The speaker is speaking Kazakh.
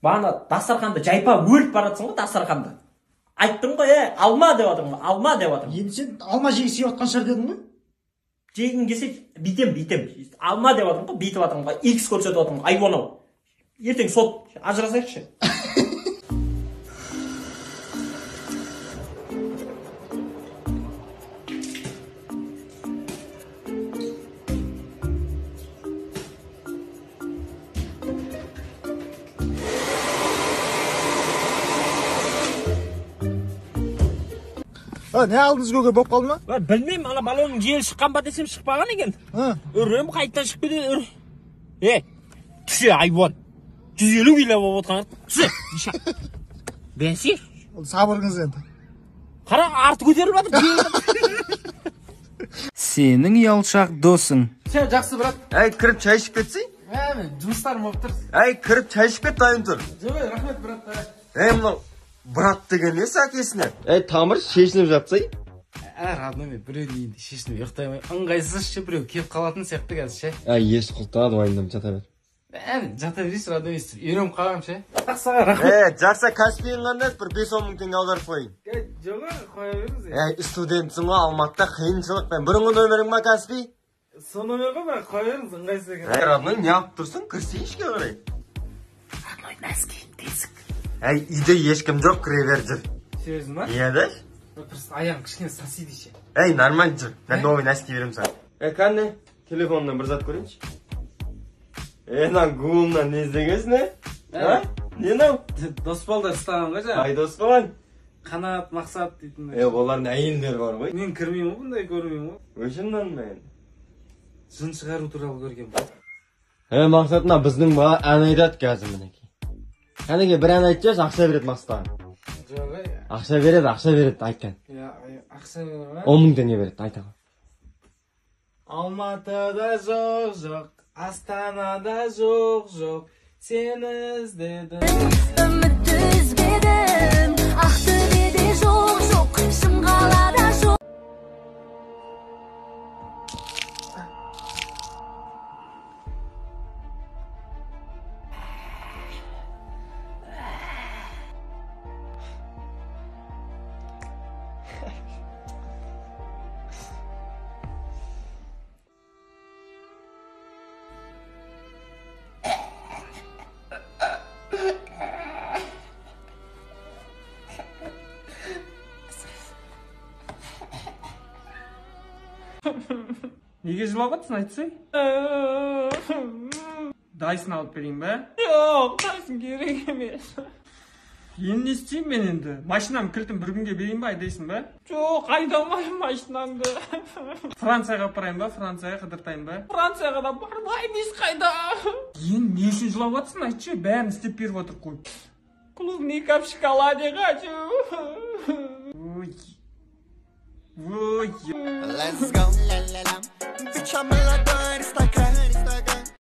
Бағана дастарханды жайпап өліп баратсың ғой дастарханды. Айттым ғой, алма деп жатырмын, алма деп жатырмын. Енді сен алма жегісі отқан шығар дедің ғой? Жегін келсе битем. Алма деп жатырмын ғой, битіп жатырмын ғой, X көрсетіп жатырмын ғой, айуан ау. Ертең сот ажырасайықшы. Не алдыңыз көке болып қалды ма? Білмеймін, ана балонның жел шыққан ба десем шықпаған екен. Үрем қайттан шығып кетеді. Түсе айуан. 150 кило болып отқан. Түсе. Бәсе. Сабырыңыз енді. Қара, арты көтеріліп жатыр. Сенің ұялшақ досың. Сен жақсы брат. Кіріп чай ішіп кетсей? Жұмыстарым болып тұр. Кіріп чай ішіп кет, дайын тұр. Рахмет брат. Мынау брат деген несі әкесіне? Тамыр шешініп жатсай? Родной, біреу дейінде шешініп ұйықтаймай. Ыңғайсызшы біреу келіп қалатын сияқты қазір ше. Еш құлтады уайымдам, жата бер. Жата берейсіз, родной, үйреніп қалғам ше. Жақсыға рахмет. Жақса Каспиін қандай бір 5-10 мың теңге аударып қойын. Жоға, қоя беріңіз. Студентсің ғой, Алматыда қиыншылықпен. Бұрынғы нөмірің ма Каспи? Сол нөмер ғой, бірақ қоя беріңіз, ыңғайсыз екен. Родной, не алып тұрсың? Кірсе ішке қарай. Родной, нәскейім тесік. Үйде ешкім жоқ, кіре бер жүр. Серьезно ма? Иә да? Просто аяғым кішкене сасиды ше. Нормально жүр. Мен новый нәски берем саған. Қане, телефонынан бір зат көрейінші. Гуылынан не іздегенсің, Не нау? Доспалдар ұстаған ғой жаңа. Дос болған? Қанат, мақсат дейтін. Олардың әйелдері бар ғой. Мен кірмеймін ғой, бұндай көрмеймін ғой. Өшіннан мен. Жын шығару туралы көргем ғой. Мақсатына біздің бала ән айтады қазір мінеки. Кәнеге бір ән айтып жас, ақша береді мақсаттаған. Жоға, Ақша береді, айтқан. Ақша береді ма? 10 мың теңге береді, айтаған. Алматыда жоқ, Астанада жоқ, сені іздедім. Үмітті үзбедім, Ақтөбеде жоқ, Шымқалада жоқ. Неге жылап жатсың, айтсай? Дайсын алып берейін бе? Жоқ, дайсын керек емес. Енді не істеймін мен енді? Машинам кілтін бір күнге берейін ба, айдайсың ба? Жоқ, айдамайым машинаңды. Францияға апарайын ба, Францияға қыдыртайын ба? Францияға да бармаймыз қайда. Енді не үшін жылап жатсың, айтшы, бәрін істеп беріп отыр қой. Клубника в шоколаде хочу. Let's go, bitch, I'm a